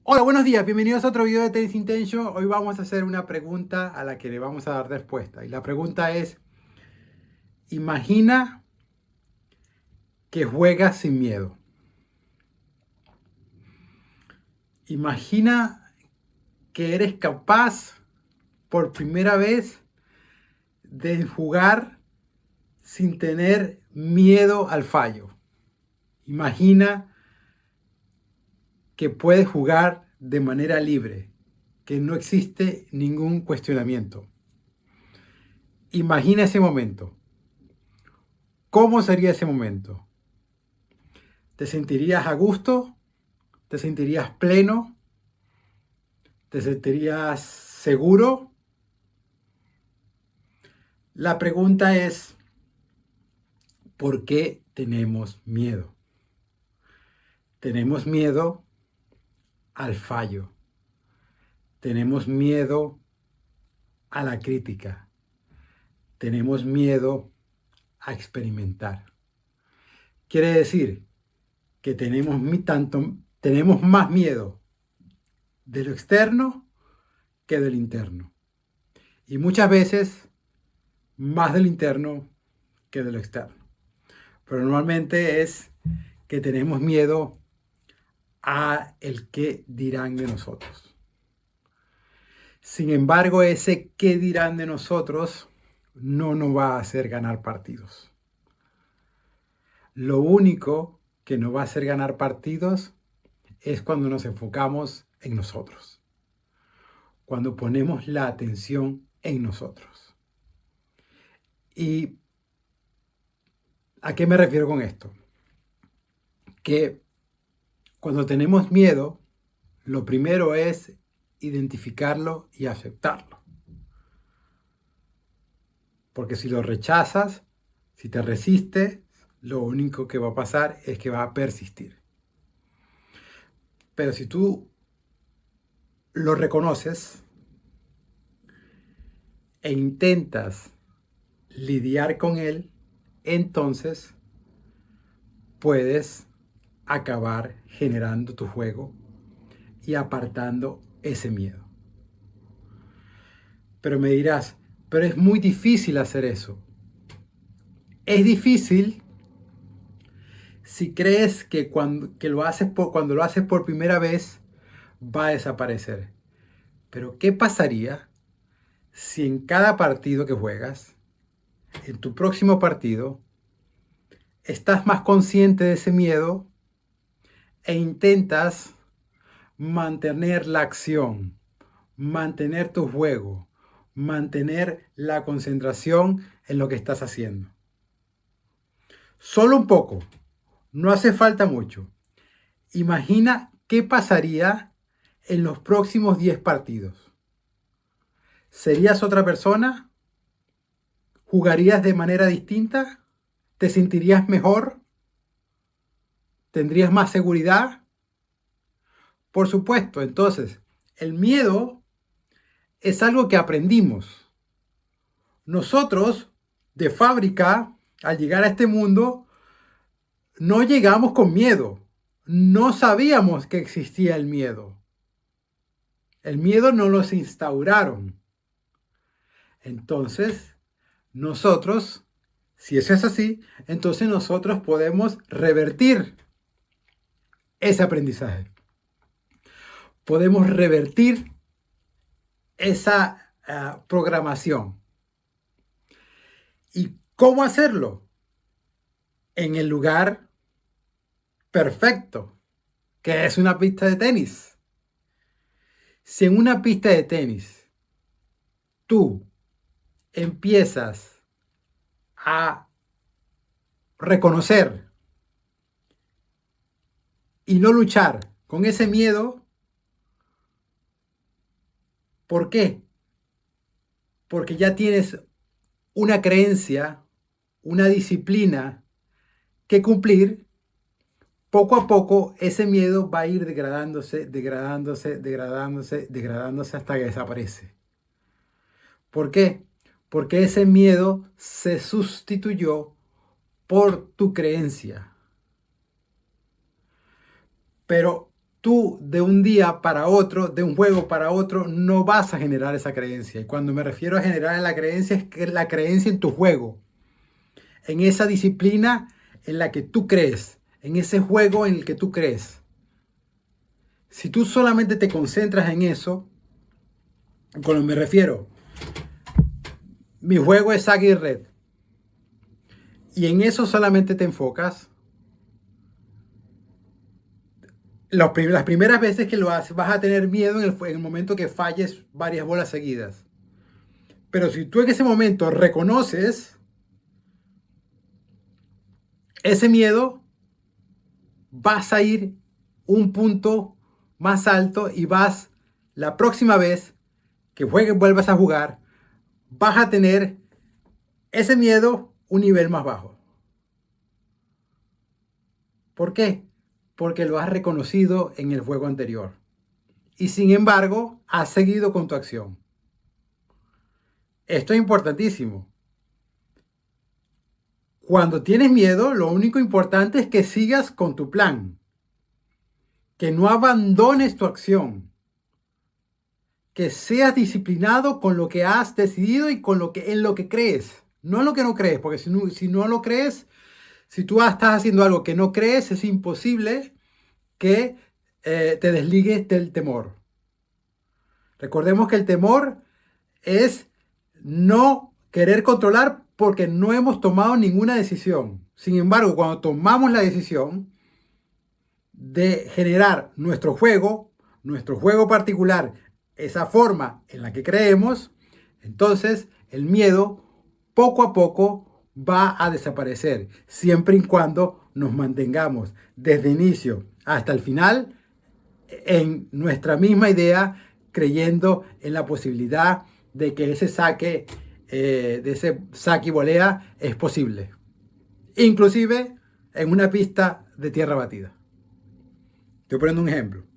Hola, buenos días, bienvenidos a otro video de Tennis Intention. Hoy vamos a hacer una pregunta a la que le vamos a dar respuesta. Y la pregunta es, imagina que juegas sin miedo. Imagina que eres capaz por primera vez de jugar sin tener miedo al fallo. Imagina que puedes jugar de manera libre, que no existe ningún cuestionamiento. Imagina ese momento. ¿Cómo sería ese momento? ¿Te sentirías a gusto? ¿Te sentirías pleno? ¿Te sentirías seguro? La pregunta es, ¿por qué tenemos miedo? Tenemos miedo al fallo. Tenemos miedo a la crítica. Tenemos miedo a experimentar. Quiere decir que tenemos más miedo de lo externo que del interno. Y muchas veces más del interno que de lo externo. Pero normalmente es que tenemos miedo a el qué dirán de nosotros. Sin embargo, ese qué dirán de nosotros no nos va a hacer ganar partidos. Lo único que nos va a hacer ganar partidos es cuando nos enfocamos en nosotros, cuando ponemos la atención en nosotros. ¿Y a qué me refiero con esto? Que cuando tenemos miedo, lo primero es identificarlo y aceptarlo. Porque si lo rechazas, si te resistes, lo único que va a pasar es que va a persistir. Pero si tú lo reconoces e intentas lidiar con él, entonces puedes acabar generando tu juego y apartando ese miedo. Pero me dirás, pero es muy difícil hacer eso. Es difícil si crees que cuando lo haces por primera vez va a desaparecer. Pero ¿qué pasaría si en cada partido que juegas, en tu próximo partido, estás más consciente de ese miedo e intentas mantener la acción, mantener tu juego, mantener la concentración en lo que estás haciendo? Solo un poco, no hace falta mucho. Imagina qué pasaría en los próximos 10 partidos. ¿Serías otra persona? ¿Jugarías de manera distinta? ¿Te sentirías mejor? ¿Tendrías más seguridad? Por supuesto, entonces, el miedo es algo que aprendimos. Nosotros, de fábrica, al llegar a este mundo, no llegamos con miedo. No sabíamos que existía el miedo. El miedo no nos instauraron. Entonces, nosotros, si eso es así, entonces nosotros podemos revertir ese aprendizaje. Podemos revertir esa programación. ¿Y cómo hacerlo? En el lugar perfecto, que es una pista de tenis. Si en una pista de tenis tú empiezas a reconocer y no luchar con ese miedo, ¿por qué? Porque ya tienes una creencia, una disciplina que cumplir. Poco a poco ese miedo va a ir degradándose hasta que desaparece. ¿Por qué? Porque ese miedo se sustituyó por tu creencia. Pero tú de un día para otro, de un juego para otro, no vas a generar esa creencia. Y cuando me refiero a generar la creencia, es que la creencia en tu juego, en esa disciplina en la que tú crees, en ese juego en el que tú crees. Si tú solamente te concentras en eso, cuando me refiero, mi juego es Sagi Red, y en eso solamente te enfocas, las primeras veces que lo haces vas a tener miedo en el momento que falles varias bolas seguidas. Pero si tú en ese momento reconoces ese miedo, vas a ir un punto más alto y vas, la próxima vez que vuelvas a jugar, vas a tener ese miedo un nivel más bajo. ¿Por qué? Porque lo has reconocido en el juego anterior. Y sin embargo, has seguido con tu acción. Esto es importantísimo. Cuando tienes miedo, lo único importante es que sigas con tu plan. Que no abandones tu acción. Que seas disciplinado con lo que has decidido y con en lo que crees. No en lo que no crees, porque si no lo crees, si tú estás haciendo algo que no crees, es imposible que te desligues del temor. Recordemos que el temor es no querer controlar porque no hemos tomado ninguna decisión. Sin embargo, cuando tomamos la decisión de generar nuestro juego particular, esa forma en la que creemos, entonces el miedo poco a poco va a desaparecer, siempre y cuando nos mantengamos desde el inicio hasta el final en nuestra misma idea, creyendo en la posibilidad de que ese saque y volea es posible. Inclusive en una pista de tierra batida. Estoy poniendo un ejemplo.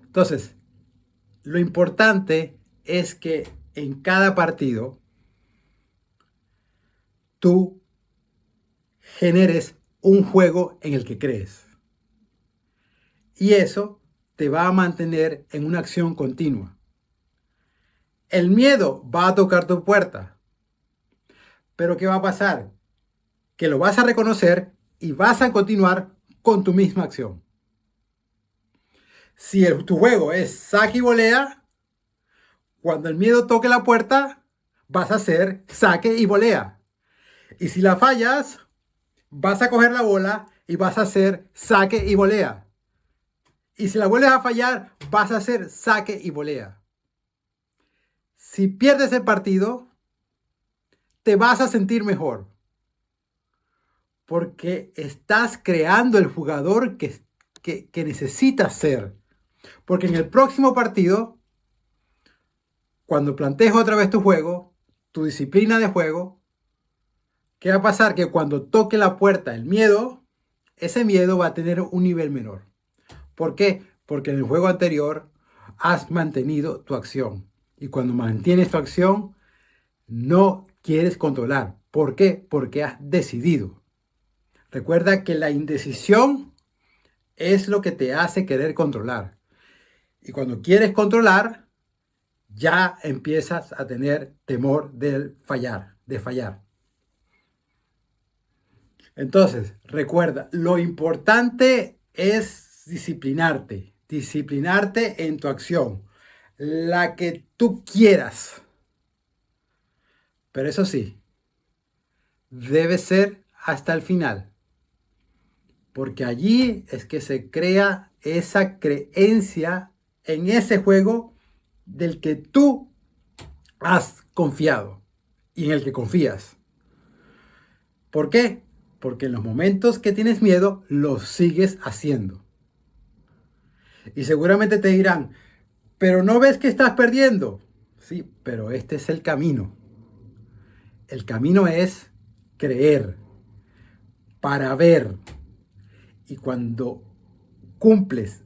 Entonces, lo importante es que en cada partido tú generes un juego en el que crees. Y eso te va a mantener en una acción continua. El miedo va a tocar tu puerta. Pero ¿qué va a pasar? Que lo vas a reconocer y vas a continuar con tu misma acción. Si tu juego es saque y volea, cuando el miedo toque la puerta, vas a hacer saque y volea. Y si la fallas, vas a coger la bola y vas a hacer saque y volea. Y si la vuelves a fallar, vas a hacer saque y volea. Si pierdes el partido, te vas a sentir mejor. Porque estás creando el jugador que necesitas ser. Porque en el próximo partido, cuando plantees otra vez tu juego, tu disciplina de juego, ¿qué va a pasar? Que cuando toque la puerta el miedo, ese miedo va a tener un nivel menor. ¿Por qué? Porque en el juego anterior has mantenido tu acción. Y cuando mantienes tu acción, no quieres controlar. ¿Por qué? Porque has decidido. Recuerda que la indecisión es lo que te hace querer controlar. Y cuando quieres controlar, ya empiezas a tener temor de fallar. Entonces, recuerda, lo importante es disciplinarte en tu acción, la que tú quieras. Pero eso sí, debe ser hasta el final, porque allí es que se crea esa creencia en ese juego del que tú has confiado y en el que confías. ¿Por qué? Porque en los momentos que tienes miedo, lo sigues haciendo. Y seguramente te dirán, pero ¿no ves que estás perdiendo? Sí, pero este es el camino. El camino es creer para ver. Y cuando cumples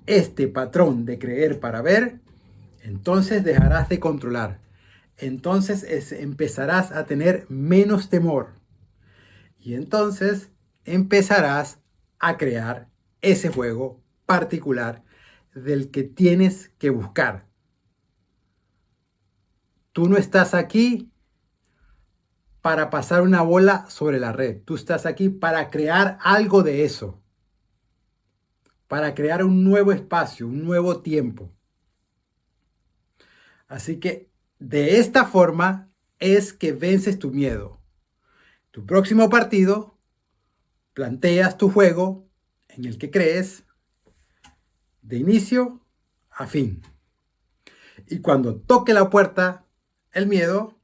este patrón de creer para ver, entonces dejarás de controlar. Entonces empezarás a tener menos temor. Y entonces empezarás a crear ese juego particular del que tienes que buscar. Tú no estás aquí para pasar una bola sobre la red. Tú estás aquí para crear algo de eso. Para crear un nuevo espacio, un nuevo tiempo. Así que de esta forma es que vences tu miedo. Tu próximo partido, planteas tu juego en el que crees de inicio a fin. Y cuando toque la puerta el miedo,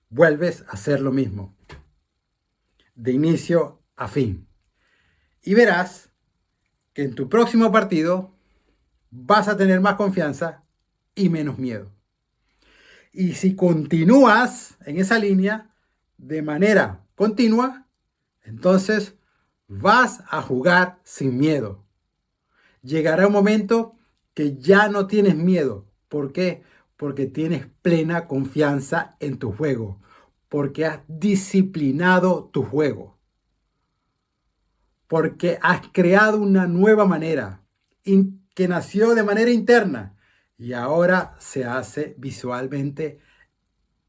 vuelves a hacer lo mismo. De inicio a fin. Y verás que en tu próximo partido vas a tener más confianza y menos miedo. Y si continúas en esa línea de manera continua, entonces vas a jugar sin miedo. Llegará un momento que ya no tienes miedo. ¿Por qué? Porque tienes plena confianza en tu juego. Porque has disciplinado tu juego. Porque has creado una nueva manera que nació de manera interna y ahora se hace visualmente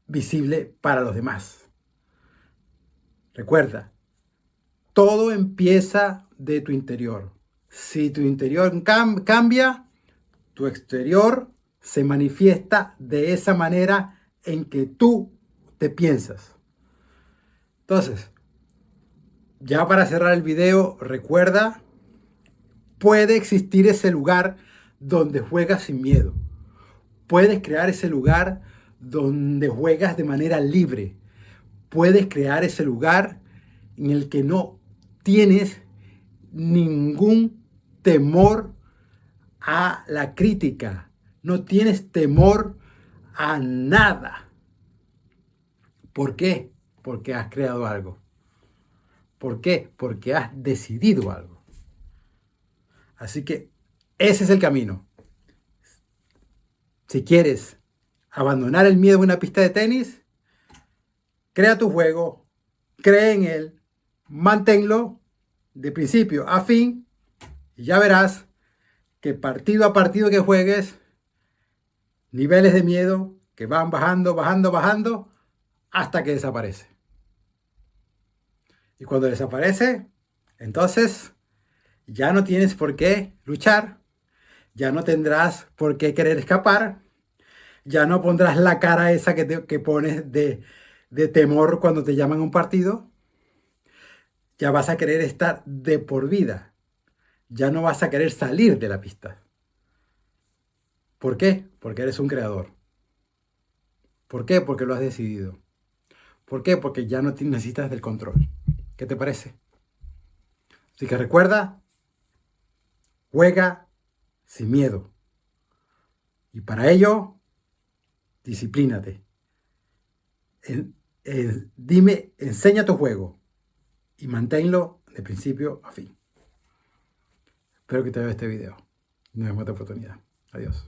visible para los demás. Recuerda, todo empieza de tu interior. Si tu interior cambia, tu exterior se manifiesta de esa manera en que tú te piensas. Entonces, ya para cerrar el video, recuerda, puede existir ese lugar donde juegas sin miedo. Puedes crear ese lugar donde juegas de manera libre. Puedes crear ese lugar en el que no tienes ningún temor a la crítica. No tienes temor a nada. ¿Por qué? Porque has creado algo. ¿Por qué? Porque has decidido algo. Así que ese es el camino. Si quieres abandonar el miedo en una pista de tenis, crea tu juego, cree en él, manténlo de principio a fin y ya verás que partido a partido que juegues, niveles de miedo que van bajando, bajando, bajando hasta que desaparece. Y cuando desaparece, entonces ya no tienes por qué luchar, ya no tendrás por qué querer escapar, ya no pondrás la cara esa que pones de temor cuando te llaman a un partido. Ya vas a querer estar de por vida. Ya no vas a querer salir de la pista. ¿Por qué? Porque eres un creador. ¿Por qué? Porque lo has decidido. ¿Por qué? Porque ya no necesitas del control. ¿Qué te parece? Así que recuerda, juega sin miedo. Y para ello, disciplínate. Enseña tu juego y manténlo de principio a fin. Espero que te vea este video. Nos vemos en otra oportunidad. Adiós.